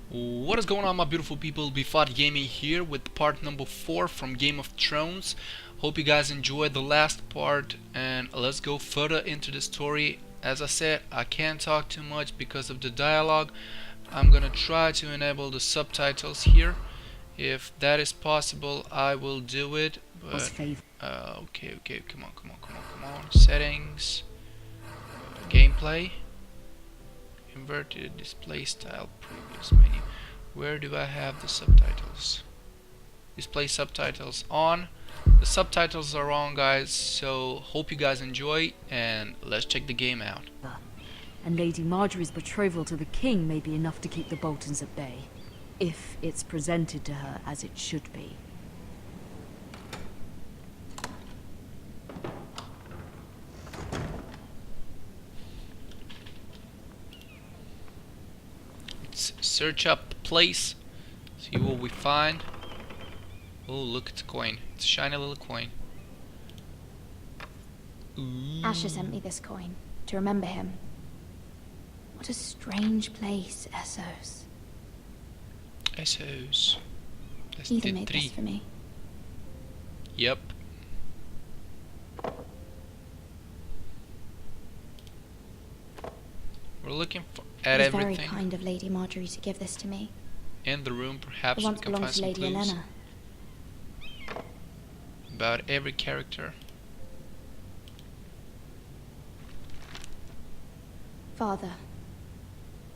What is going on, my beautiful people? Befot Gaming here with part number 4 from Game of Thrones. Hope you guys enjoyed the last part, and let's go further into the story. As I said, I can't talk too much because of the dialogue. I'm gonna try to enable the subtitles here. If that is possible, I will do it. But okay, come on. Settings, gameplay, inverted display style, previous menu. Where do I have the subtitles? Display subtitles on. The subtitles are on, guys, so hope you guys enjoy, and let's check the game out. And Lady Margaery's betrothal to the king may be enough to keep the Boltons at bay, if it's presented to her as it should be. Let's search up the place, see what we find. Oh, look, it's a coin. It's a shiny little coin. Ooh. Asher sent me this coin to remember him. What a strange place, Essos. Essos. That's Ethan the made three. this for me. Yep. We're looking at It was everything. very kind of Lady Margaery to give this to me. In the room, perhaps It we once can belonged find to some Lady clues Elena. about every character. Father,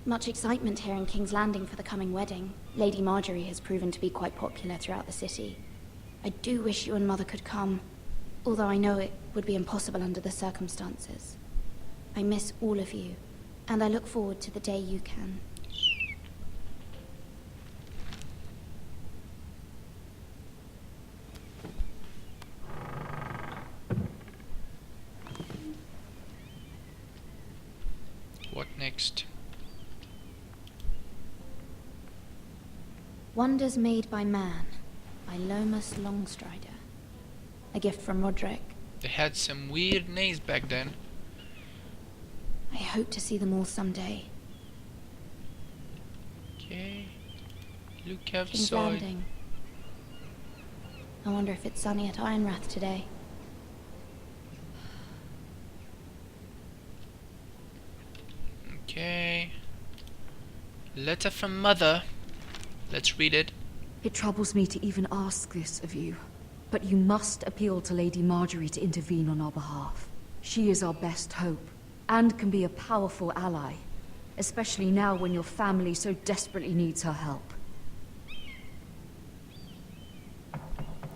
much excitement here in King's Landing for the coming wedding. Lady Margaery has proven to be quite popular throughout the city. I do wish you and Mother could come, although I know it would be impossible under the circumstances. I miss all of you, and I look forward to the day you can. What next? Wonders Made by Man, by Lomas Longstrider. A gift from Roderick. They had some weird names back then. I hope to see them all someday. Okay. Look King's outside. Landing. I wonder if it's sunny at Ironrath today. Okay. Letter from Mother. Let's read it. It troubles me to even ask this of you, but you must appeal to Lady Margaery to intervene on our behalf. She is our best hope, and can be a powerful ally, especially now when your family so desperately needs her help.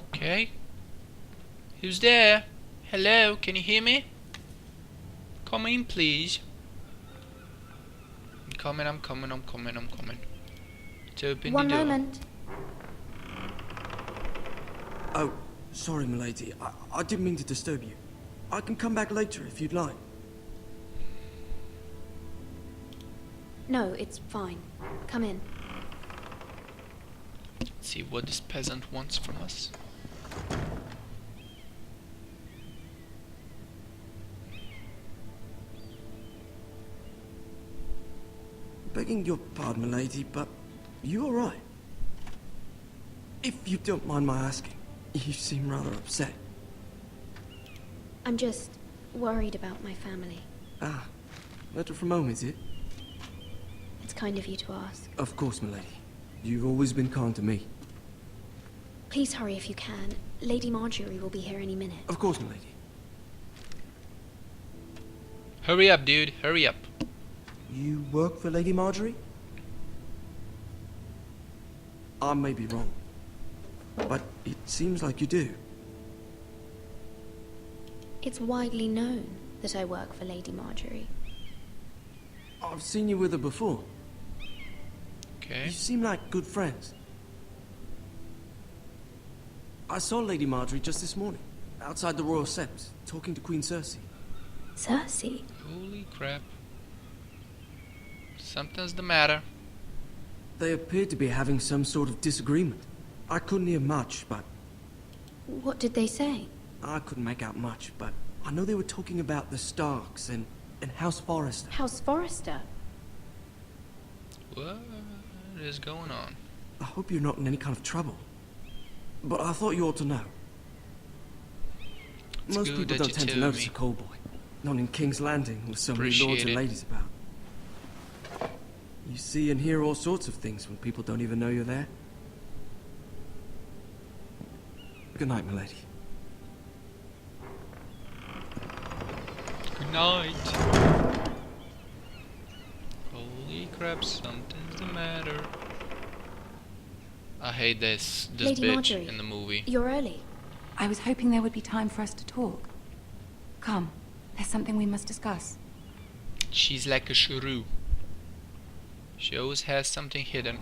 Okay. Who's there? Hello, can you hear me? Come in, please. I'm coming. Let's open One the door. moment. Oh, sorry, milady. I didn't mean to disturb you. I can come back later if you'd like. No, it's fine. Come in. Let's see what this peasant wants from us. Begging your pardon, milady, but you all right? If you don't mind my asking, you seem rather upset. I'm just worried about my family. Ah, letter from home, is it? It's kind of you to ask. Of course, milady. You've always been kind to me. Please hurry if you can. Lady Margaery will be here any minute. Of course, milady. Hurry up, dude. Hurry up. You work for Lady Margaery? I may be wrong, but it seems like you do. It's widely known that I work for Lady Margaery. I've seen you with her before. Okay. You seem like good friends. I saw Lady Margaery just this morning, outside the Royal Sept, talking to Queen Cersei. Cersei? Holy crap. Something's the matter. They appeared to be having some sort of disagreement. I couldn't hear much, but What did they say? I couldn't make out much, but I know they were talking about the Starks and House Forrester. House Forrester? What? What is going on? I hope you're not in any kind of trouble. But I thought you ought to know. It's Most good people that don't you tend to tell notice me. a call boy. Not in King's Landing with so many lords Appreciate and it. ladies about. You see and hear all sorts of things when people don't even know you're there. Good night, milady. Good night. Holy crap, something's the matter. I hate this Lady bitch Margaery, in the movie. You're early. I was hoping there would be time for us to talk. Come, there's something we must discuss. She's like a shrew. She always has something hidden.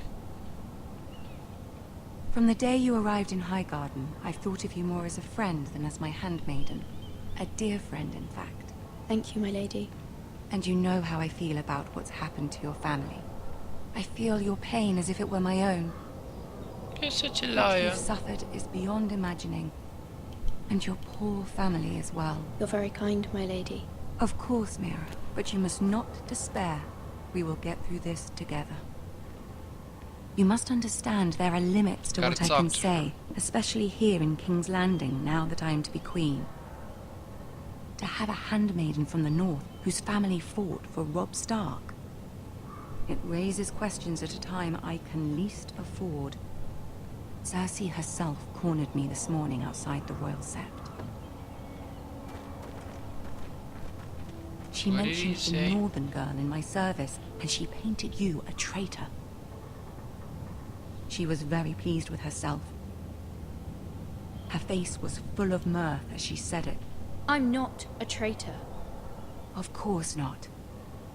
From the day you arrived in Highgarden, I've thought of you more as a friend than as my handmaiden. A dear friend, in fact. Thank you, my lady. And you know how I feel about what's happened to your family. I feel your pain as if it were my own. You're such a What liar. you've suffered is beyond imagining. And your poor family as well. You're very kind, my lady. Of course, Mira, but you must not despair. We will get through this together. You must understand there are limits to Gotta what I talk can to her. say, especially here in King's Landing, now that I am to be queen. To have a handmaiden from the north whose family fought for Robb Stark. It raises questions at a time I can least afford. Cersei herself cornered me this morning outside the Royal Sept. She What did he mentioned say? the northern girl in my service, and she painted you a traitor. She was very pleased with herself. Her face was full of mirth as she said it. I'm not a traitor. Of course not.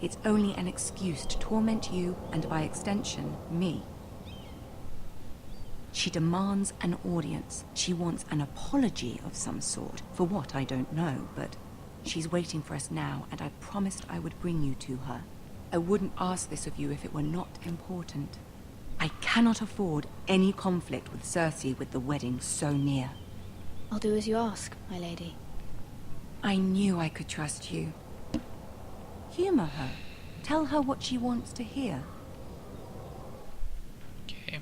It's only an excuse to torment you, and by extension, me. She demands an audience. She wants an apology of some sort. For what, I don't know, but she's waiting for us now, and I promised I would bring you to her. I wouldn't ask this of you if it were not important. I cannot afford any conflict with Cersei with the wedding so near. I'll do as you ask, my lady. I knew I could trust you. Humor her. Tell her what she wants to hear. Okay.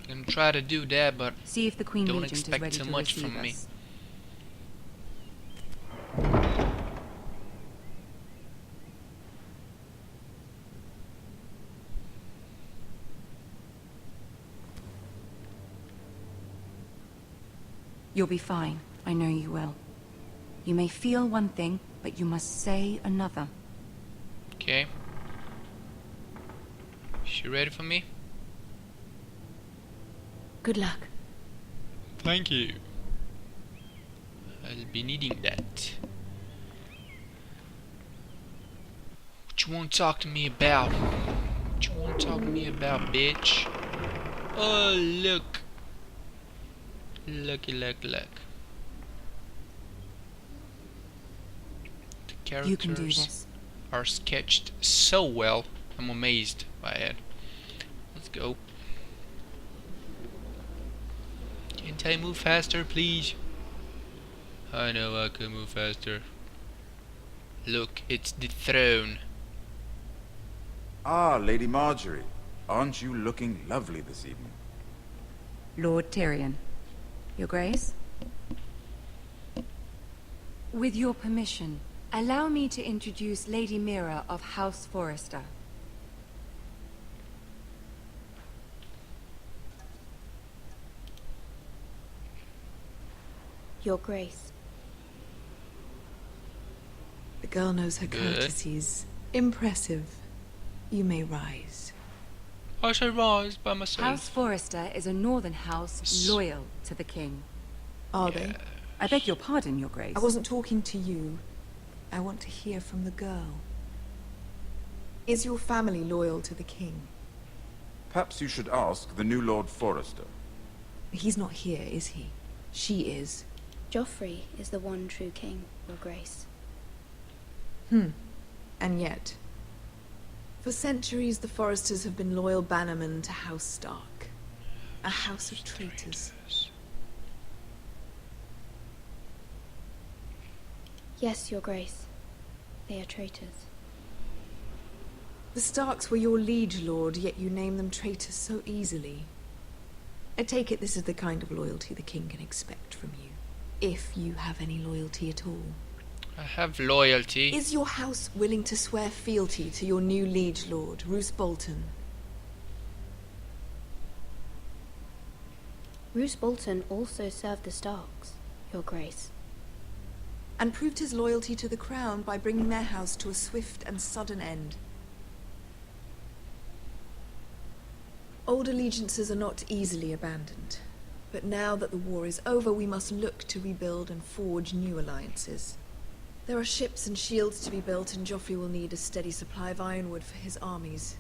I'm gonna try to do that, but See if the Queen Don't Regent is expect ready too to much receive from me. us. You'll be fine. I know you will. You may feel one thing, but you must say another. okay. She ready for me? Good luck. Thank you. I'll be needing that. What you want to talk to me about? What you want to talk to me about, bitch? Oh, look. Looky, look. The You can do characters this. are sketched so well. I'm amazed by it. Let's go. Can't I move faster, please? I know I can move faster. Look, it's the throne. Ah, Lady Margaery. Aren't you looking lovely this evening? Lord Tyrion. Your Grace? With your permission, allow me to introduce Lady Mira of House Forrester. Your Grace. The girl knows her Good. courtesies. Impressive. You may rise. I shall rise by myself. House Forrester is a northern house Yes. loyal to the king. Are they? I beg your pardon, Your Grace. I wasn't talking to you. I want to hear from the girl. Is your family loyal to the king? Perhaps you should ask the new Lord Forrester. He's not here, is he? She is. Joffrey is the one true king, Your Grace. And yet, for centuries the Forresters have been loyal bannermen to House Stark. A house of traitors. Yes, Your Grace. They are traitors. The Starks were your liege lord, yet you name them traitors so easily. I take it this is the kind of loyalty the king can expect from you. If you have any loyalty at all. I have loyalty. Is your house willing to swear fealty to your new liege lord, Roose Bolton? Roose Bolton also served the Starks, Your Grace. And proved his loyalty to the crown by bringing their house to a swift and sudden end. Old allegiances are not easily abandoned. But now that the war is over, we must look to rebuild and forge new alliances. There are ships and shields to be built, and Joffrey will need a steady supply of ironwood for his armies.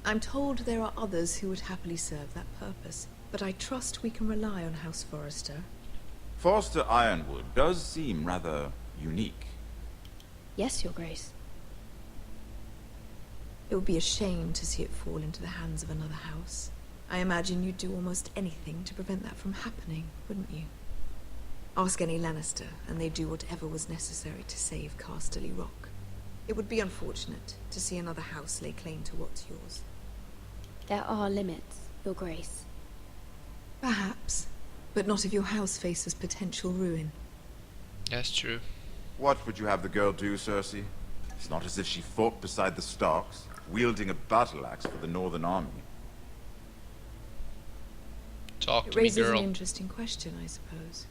I'm told there are others who would happily serve that purpose, but I trust we can rely on House Forrester. Forster Ironwood does seem rather unique. Yes, Your Grace. It would be a shame to see it fall into the hands of another house. I imagine you'd do almost anything to prevent that from happening, wouldn't you? Ask any Lannister, and they'd do whatever was necessary to save Casterly Rock. It would be unfortunate to see another house lay claim to what's yours. There are limits, Your Grace. Perhaps, but not if your house faces potential ruin. That's true. What would you have the girl do, Cersei? It's not as if she fought beside the Starks, wielding a battle axe for the Northern Army. Talk It to me, raises an girl. interesting question, I suppose.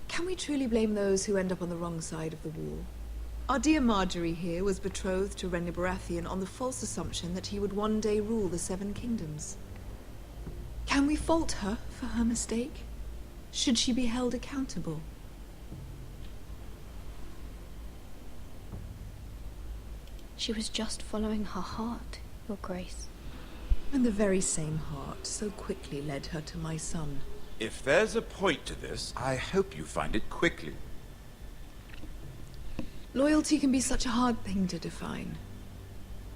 Can we truly blame those who end up on the wrong side of the war? Our dear Margaery here was betrothed to Renly Baratheon on the false assumption that he would one day rule the Seven Kingdoms. Can we fault her for her mistake? Should she be held accountable? She was just following her heart, Your Grace. And the very same heart so quickly led her to my son. If there's a point to this, I hope you find it quickly. Loyalty can be such a hard thing to define.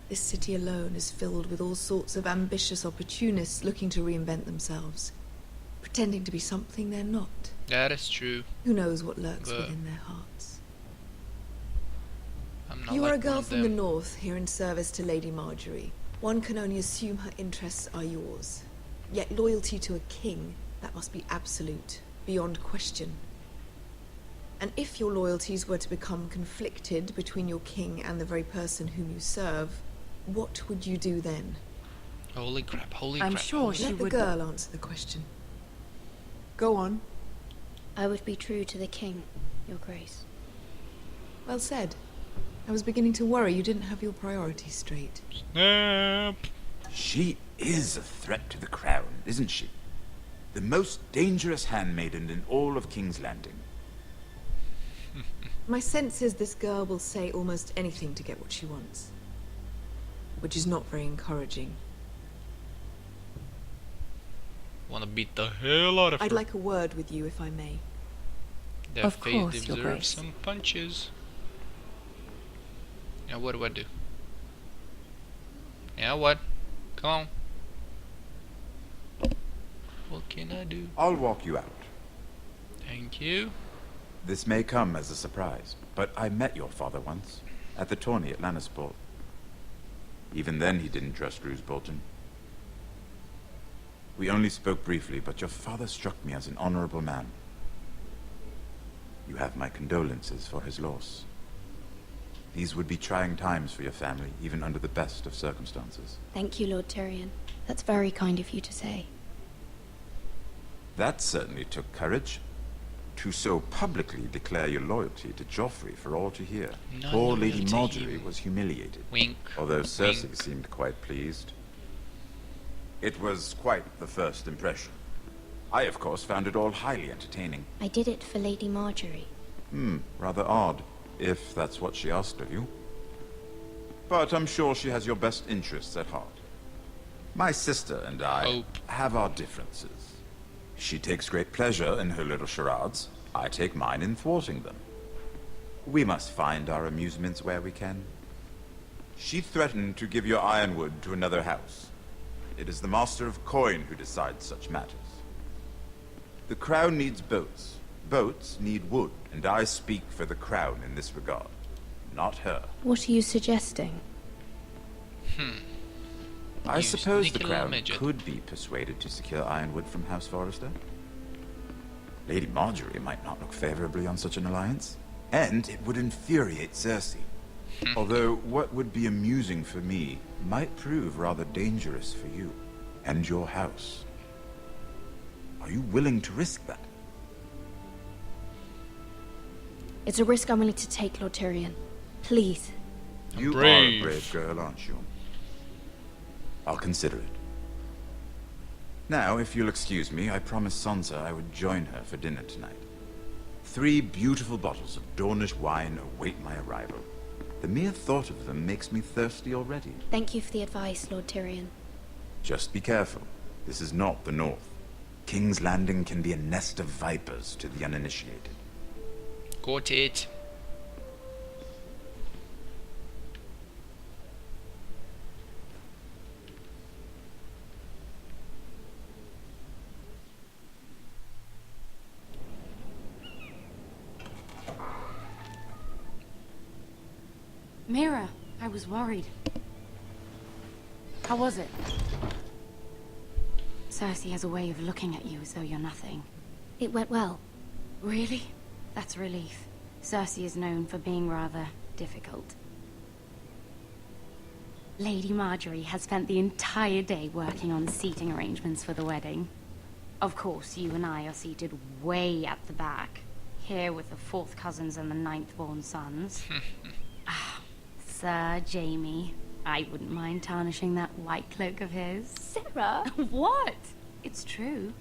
This city alone is filled with all sorts of ambitious opportunists looking to reinvent themselves, pretending to be something they're not. That is true. Who knows what lurks But within their hearts? I'm not You are like a girl one of from the them. north here in service to Lady Margaery. One can only assume her interests are yours. Yet loyalty to a king, that must be absolute, beyond question. And if your loyalties were to become conflicted between your king and the very person whom you serve, what would you do then? Holy crap, holy I'm crap. sure holy she Let the would- girl answer the question. Go on. I would be true to the king, Your Grace. Well said. I was beginning to worry you didn't have your priorities straight. Snap. She is a threat to the crown, isn't she? The most dangerous handmaiden in all of King's Landing. My sense is this girl will say almost anything to get what she wants. Which is not very encouraging. Wanna beat the hell out of her. I'd like a word with you, if I may. That Of face course, Your deserves Grace. some punches. Now what do I do? Yeah, what? Come on. What can I do? I'll walk you out. Thank you. This may come as a surprise, but I met your father once, at the tourney at Lannisport. Even then he didn't trust Roose Bolton. We only spoke briefly, but your father struck me as an honorable man. You have my condolences for his loss. These would be trying times for your family, even under the best of circumstances. Thank you, Lord Tyrion. That's very kind of you to say. That certainly took courage. To so publicly declare your loyalty to Joffrey for all to hear. Not Poor loyal Lady to Margaery him. was humiliated, Wink. although Cersei wink. seemed quite pleased. It was quite the first impression. I, of course, found it all highly entertaining. I did it for Lady Margaery. Rather odd, if that's what she asked of you. But I'm sure she has your best interests at heart. My sister and I Hope. have our differences. She takes great pleasure in her little charades. I take mine in thwarting them. We must find our amusements where we can. She threatened to give your ironwood to another house. It is the Master of Coin who decides such matters. The Crown needs boats. Boats need wood, and I speak for the Crown in this regard. Not her. What are you suggesting? I You suppose the sneaky little crowd midget. could be persuaded to secure Ironwood from House Forrester. Lady Margaery might not look favorably on such an alliance, and it would infuriate Cersei. Although what would be amusing for me might prove rather dangerous for you and your house. Are you willing to risk that? It's a risk I'm willing to take, Lord Tyrion. Please. You are brave. a brave girl, aren't you? I'll consider it. Now, if you'll excuse me, I promised Sansa I would join her for dinner tonight. 3 beautiful bottles of Dornish wine await my arrival. The mere thought of them makes me thirsty already. Thank you for the advice, Lord Tyrion. Just be careful. This is not the North. King's Landing can be a nest of vipers to the uninitiated. Got it. Mira, I was worried. How was it? Cersei has a way of looking at you as though you're nothing. It went well. Really? That's a relief. Cersei is known for being rather difficult. Lady Margaery has spent the entire day working on seating arrangements for the wedding. Of course, you and I are seated way at the back, here with the 4th cousins and the 9th-born sons. Sir Jaime, I wouldn't mind tarnishing that white cloak of his. Sarah! What? It's true.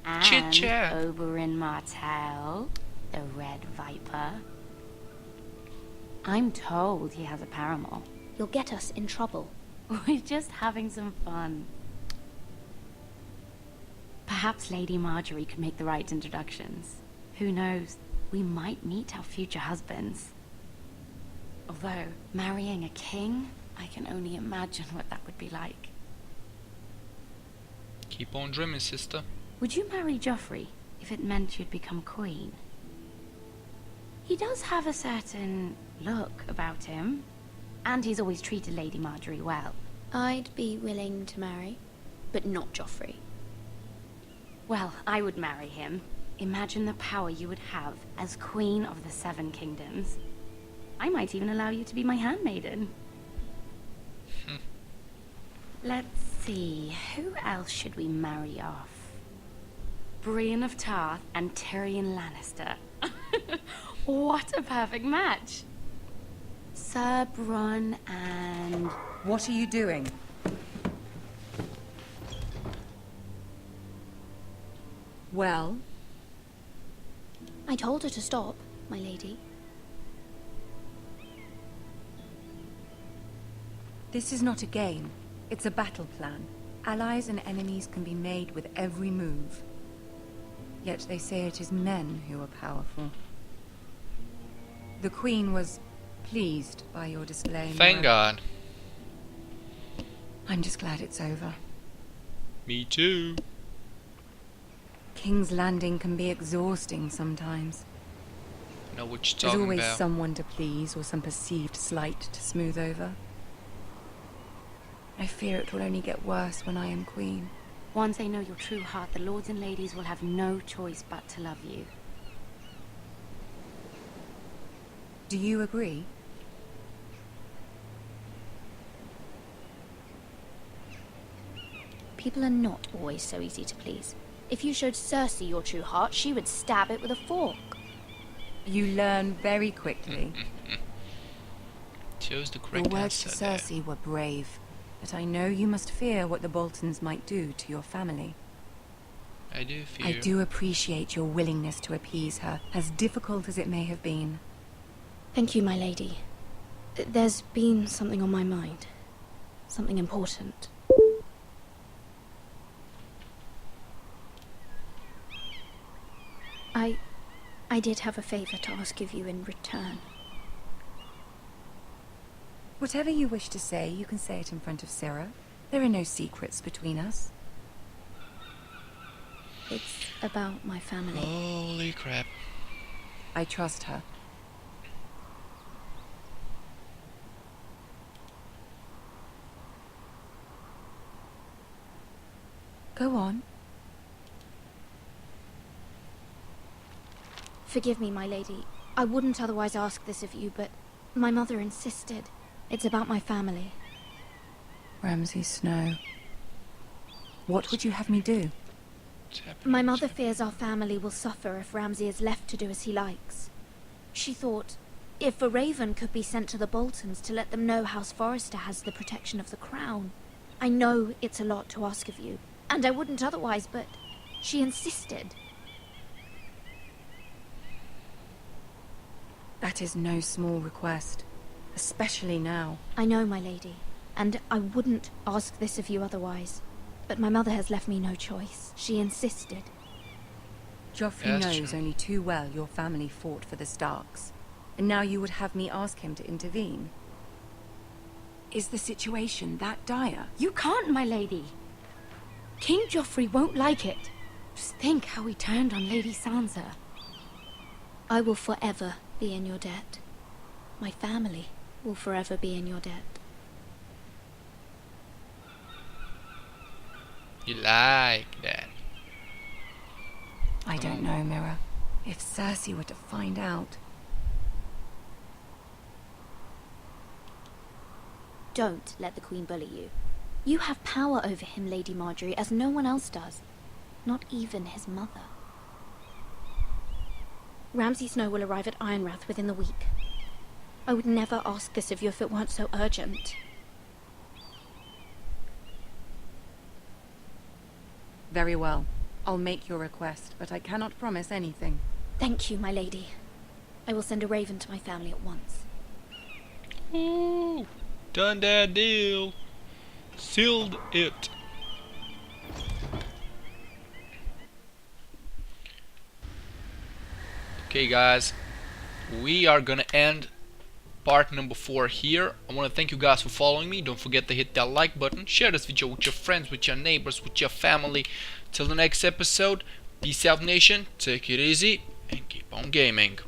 And Chit-chat. Oberyn Martell, the Red Viper. I'm told he has a paramour. You'll get us in trouble. We're just having some fun. Perhaps Lady Margaery could make the right introductions. Who knows? We might meet our future husbands. Although, marrying a king, I can only imagine what that would be like. Keep on dreaming, sister. Would you marry Joffrey if it meant you'd become queen? He does have a certain look about him, and he's always treated Lady Margaery well. I'd be willing to marry, but not Joffrey. Well, I would marry him. Imagine the power you would have as Queen of the 7 Kingdoms. I might even allow you to be my handmaiden. Let's see, who else should we marry off? Brienne of Tarth and Tyrion Lannister. What a perfect match! Sir Bronn and... What are you doing? Well, I told her to stop, my lady. this is not a game. It's a battle plan. Allies and enemies can be made with every move. Yet they say it is men who are powerful. The Queen was pleased by your display. Thank Mira. God. I'm just glad it's over. Me too. King's Landing can be exhausting sometimes. Know what you're There's talking always about. someone to please or some perceived slight to smooth over. I fear it will only get worse when I am queen. Once they know your true heart, the lords and ladies will have no choice but to love you. Do you agree? People are not always so easy to please. If you showed Cersei your true heart, she would stab it with a fork. You learn very quickly. Chose the Your correct words to answer there. Cersei were brave, but I know you must fear what the Boltons might do to your family. I do fear. I do appreciate your willingness to appease her, as difficult as it may have been. Thank you, my lady. There's been something on my mind. Something important. I did have a favor to ask of you in return. Whatever you wish to say, you can say it in front of Sarah. There are no secrets between us. It's about my family. Holy crap. I trust her. Go on. Forgive me, my lady. I wouldn't otherwise ask this of you, but my mother insisted. It's about my family. Ramsay Snow. What would you have me do? My mother fears our family will suffer if Ramsay is left to do as he likes. She thought, if a raven could be sent to the Boltons to let them know House Forrester has the protection of the crown. I know it's a lot to ask of you, and I wouldn't otherwise, but she insisted. That is no small request, especially now. I know, my lady, and I wouldn't ask this of you otherwise. But my mother has left me no choice. She insisted. Joffrey That's knows true. only too well your family fought for the Starks, and now you would have me ask him to intervene. Is the situation that dire? You can't, my lady. King Joffrey won't like it. Just think how he turned on Lady Sansa. I will forever be in your debt. My family will forever be in your debt. You like that? I don't know, Mira. If Cersei were to find out... Don't let the Queen bully you. You have power over him, Lady Margaery, as no one else does. Not even his mother. Ramsay Snow will arrive at Ironrath within the week. I would never ask this of you if it weren't so urgent. Very well. I'll make your request, but I cannot promise anything. Thank you, my lady. I will send a raven to my family at once. Ooh, done that deal. Sealed it. Okay, guys, we are gonna end part number 4 here. I want to thank you guys for following me. Don't forget to hit that like button, share this video with your friends, with your neighbors, with your family. Till the next episode, peace out, nation, take it easy and keep on gaming.